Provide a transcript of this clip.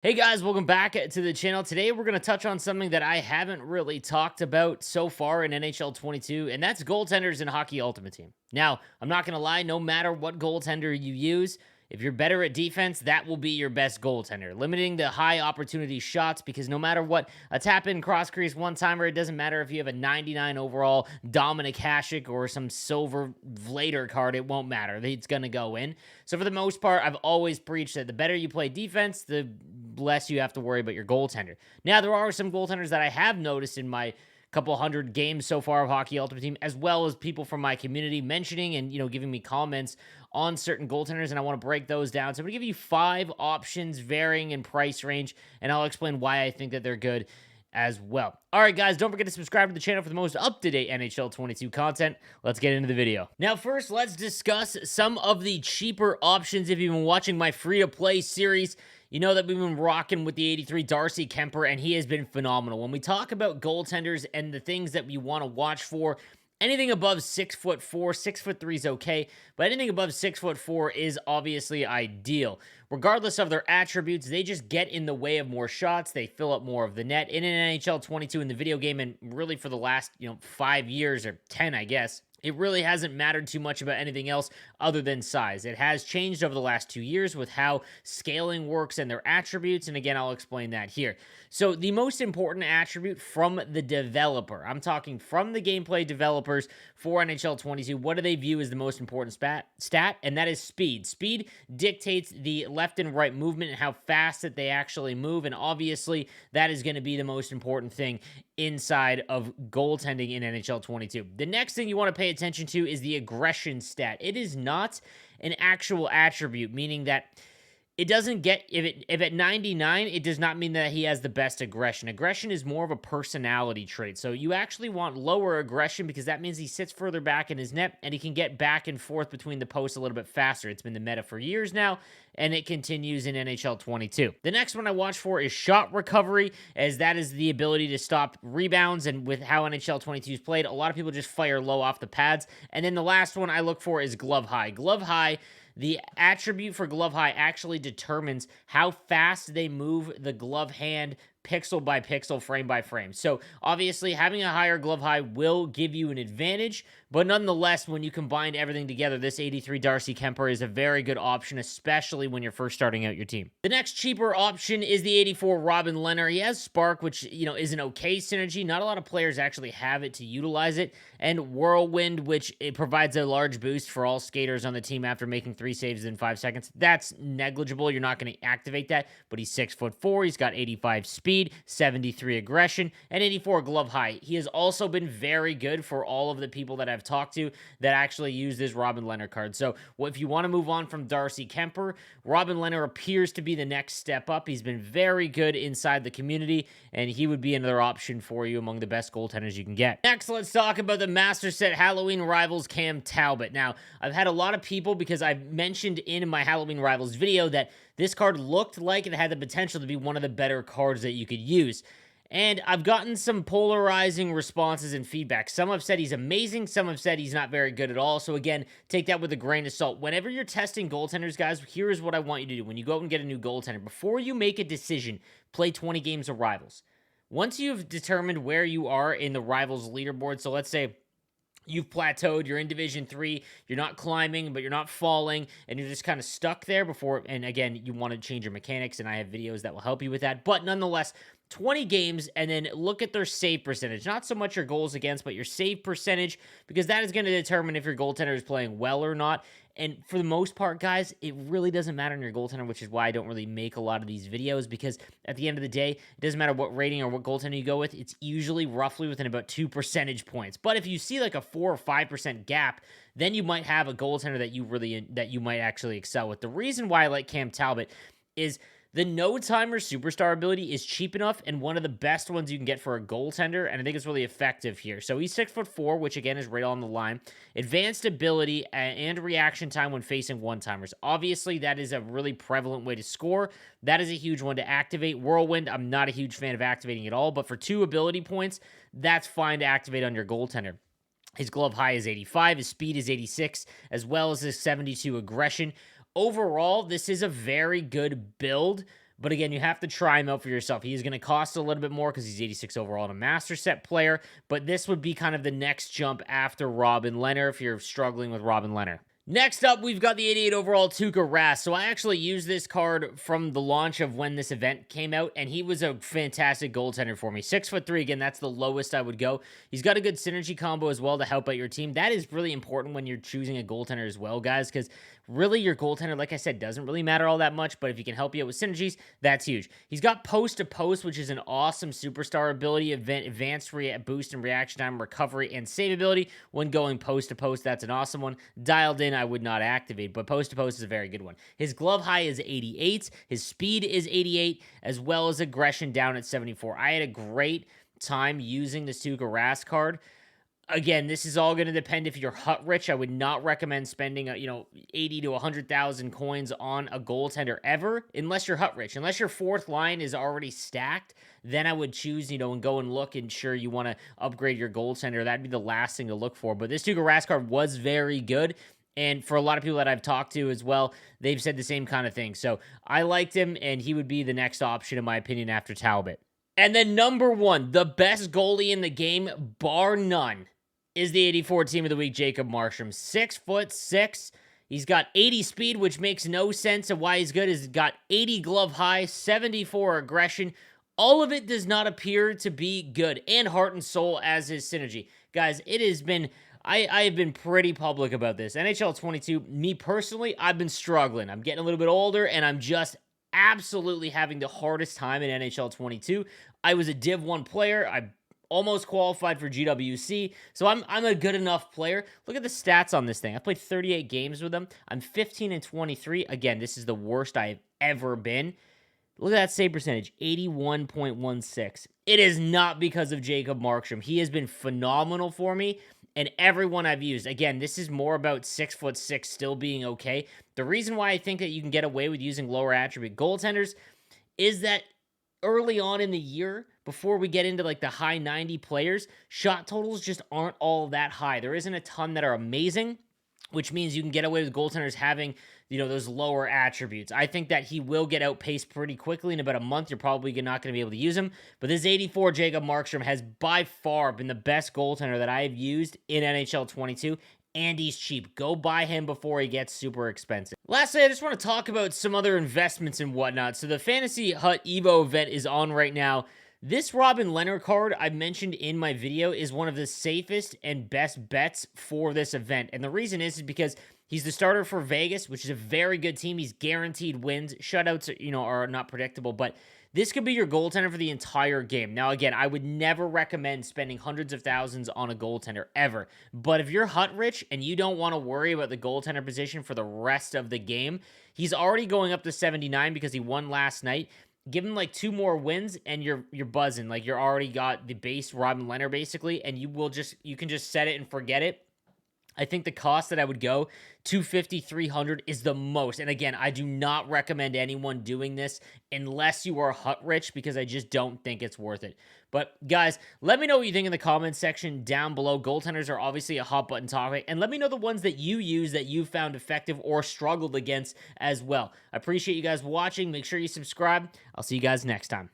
Hey guys, welcome back to the channel. Today we're going to touch on something that I haven't really talked about so far in NHL 22, and that's goaltenders in Hockey Ultimate Team. Now, I'm not going to lie, no matter what goaltender you use, if you're better at defense, that will be your best goaltender. Limiting the high opportunity shots because no matter what, a tap in cross crease one timer, it doesn't matter if you have a 99 overall Dominic Hasek or some silver Vlader card, it won't matter. It's going to go in. So for the most part, I've always preached that the better you play defense, the less you have to worry about your goaltender. Now, there are some goaltenders that I have noticed in my couple hundred games so far of Hockey Ultimate Team, as well as people from my community mentioning and, giving me comments on certain goaltenders, and I want to break those down. So I'm going to give you 5 options varying in price range, and I'll explain why I think that they're good as well. All right, guys, don't forget to subscribe to the channel for the most up-to-date NHL 22 content. Let's get into the video. Now, first, let's discuss some of the cheaper options. If you've been watching my free-to-play series, you know that we've been rocking with the 83 Darcy Kemper, and he has been phenomenal. When we talk about goaltenders and the things that we want to watch for, anything above 6'4", 6'3" is okay, but anything above 6'4" is obviously ideal. Regardless of their attributes, they just get in the way of more shots. They fill up more of the net. In an NHL 22 in the video game, and really for the last 5 years or 10, I guess, it really hasn't mattered too much about anything else other than size. It has changed over the last 2 years with how scaling works and their attributes, and again, I'll explain that here. So the most important attribute from the developer, I'm talking from the gameplay developers for NHL 22, what do they view as the most important stat? And that is speed. Speed dictates the left and right movement and how fast that they actually move, and obviously that is going to be the most important thing inside of goaltending in NHL 22. The next thing you want to pay attention to is the aggression stat. It is not an actual attribute, meaning that it doesn't get, if at 99, it does not mean that he has the best aggression. Aggression is more of a personality trait. So you actually want lower aggression because that means he sits further back in his net and he can get back and forth between the posts a little bit faster. It's been the meta for years now, and it continues in NHL 22. The next one I watch for is shot recovery, as that is the ability to stop rebounds, and with how NHL 22 is played, a lot of people just fire low off the pads. And then the last one I look for is glove high. Glove high, the attribute for glove high actually determines how fast they move the glove hand pixel by pixel, frame by frame. So obviously having a higher glove high will give you an advantage, but nonetheless, when you combine everything together, this 83 Darcy Kemper is a very good option, especially when you're first starting out your team. The next cheaper option is the 84 Robin Lehner. He has Spark, which, is an okay synergy. Not a lot of players actually have it to utilize it. And Whirlwind, which it provides a large boost for all skaters on the team after making 3 saves in 5 seconds. That's negligible. You're not going to activate that, but he's 6'4". He's got 85 speed, 73 aggression, and 84 glove high. He has also been very good for all of the people that I've talked to that actually use this Robin Lehner card. So if you want to move on from Darcy Kemper, Robin Lehner appears to be the next step up. He's been very good inside the community, and he would be another option for you among the best goaltenders you can get. Next, let's talk about the Master Set Halloween Rivals Cam Talbot. Now, I've had a lot of people, because I mentioned in my Halloween Rivals video that this card looked like it had the potential to be one of the better cards that you could use. And I've gotten some polarizing responses and feedback. Some have said he's amazing. Some have said he's not very good at all. So again, take that with a grain of salt. Whenever you're testing goaltenders, guys, here is what I want you to do. When you go out and get a new goaltender, before you make a decision, play 20 games of Rivals. Once you've determined where you are in the Rivals leaderboard, so let's say you've plateaued, you're in Division 3, you're not climbing, but you're not falling, and you're just kind of stuck there before, and again, you want to change your mechanics, and I have videos that will help you with that, but nonetheless, 20 games, and then look at their save percentage. Not so much your goals against, but your save percentage, because that is going to determine if your goaltender is playing well or not. And for the most part, guys, it really doesn't matter in your goaltender, which is why I don't really make a lot of these videos, because at the end of the day, it doesn't matter what rating or what goaltender you go with. It's usually roughly within about 2 percentage points. But if you see like a 4 or 5% gap, then you might have a goaltender that you might actually excel with. The reason why I like Cam Talbot is the no timer superstar ability is cheap enough and one of the best ones you can get for a goaltender, and I think it's really effective here. So he's 6'4", which again is right on the line. Advanced ability and reaction time when facing one-timers. Obviously, that is a really prevalent way to score. That is a huge one to activate. Whirlwind, I'm not a huge fan of activating at all, but for 2 ability points, that's fine to activate on your goaltender. His glove high is 85, his speed is 86, as well as his 72 aggression. Overall, this is a very good build, But again, you have to try him out for yourself. He is going to cost a little bit more because he's 86 overall and a master set player, but this would be kind of the next jump after Robin Lehner if you're struggling with Robin Lehner. Next up, we've got the 88 overall Tuukka Rask. So I actually used this card from the launch of when this event came out, and he was a fantastic goaltender for me. 6'3", again, that's the lowest I would go. He's got a good synergy combo as well to help out your team. That is really important when you're choosing a goaltender as well, guys, because really your goaltender, like I said, doesn't really matter all that much, but if he can help you out with synergies, that's huge. He's got post-to-post, which is an awesome superstar ability, advanced boost in reaction time, recovery, and save ability when going post-to-post. That's an awesome one. Dialed in, I would not activate, but post-to-post is a very good one. His glove high is 88, his speed is 88, as well as aggression down at 74. I had a great time using the Tuukka Rask card. Again, this is all going to depend if you're hut rich. I would not recommend spending, 80 to 100,000 coins on a goaltender ever, unless you're hut rich. Unless your fourth line is already stacked, then I would choose, and go and look and sure you want to upgrade your goaltender. That'd be the last thing to look for. But this Tuukka Rask card was very good. And for a lot of people that I've talked to as well, they've said the same kind of thing. So I liked him, and he would be the next option, in my opinion, after Talbot. And then number one, the best goalie in the game, bar none, is the 84 Team of the Week, Jacob Markstrom. 6'6". He's got 80 speed, which makes no sense of why he's good. He's got 80 glove high, 74 aggression. All of it does not appear to be good. And heart and soul as his synergy. Guys, it has been... I have been pretty public about this. NHL 22, me personally, I've been struggling. I'm getting a little bit older, and I'm just absolutely having the hardest time in NHL 22. I was a Div 1 player. I almost qualified for GWC, so I'm a good enough player. Look at the stats on this thing. I played 38 games with them. I'm 15-23. Again, this is the worst I've ever been. Look at that save percentage, 81.16. It is not because of Jacob Markstrom. He has been phenomenal for me. And everyone I've used, again, this is more about 6'6" still being okay. The reason why I think that you can get away with using lower attribute goaltenders is that early on in the year, before we get into like the high 90 players, shot totals just aren't all that high. There isn't a ton that are amazing, which means you can get away with goaltenders having, those lower attributes. I think that he will get outpaced pretty quickly. In about a month, you're probably not going to be able to use him. But this 84 Jacob Markstrom has by far been the best goaltender that I have used in NHL 22, and he's cheap. Go buy him before he gets super expensive. Lastly, I just want to talk about some other investments and whatnot. So the Fantasy Hut Evo event is on right now. This Robin Lehner card I mentioned in my video is one of the safest and best bets for this event. And the reason is because he's the starter for Vegas, which is a very good team. He's guaranteed wins. Shutouts, are not predictable, but this could be your goaltender for the entire game. Now, again, I would never recommend spending hundreds of thousands on a goaltender ever. But if you're hut rich and you don't want to worry about the goaltender position for the rest of the game, he's already going up to 79 because he won last night. Give him like 2 more wins and you're buzzing. Like you're already got the base Robin Lehner basically, and you can just set it and forget it. I think the cost that I would go, $250, $300 is the most. And again, I do not recommend anyone doing this unless you are hut rich, because I just don't think it's worth it. But guys, let me know what you think in the comments section down below. Goaltenders are obviously a hot button topic, and let me know the ones that you use that you found effective or struggled against as well. I appreciate you guys watching. Make sure you subscribe. I'll see you guys next time.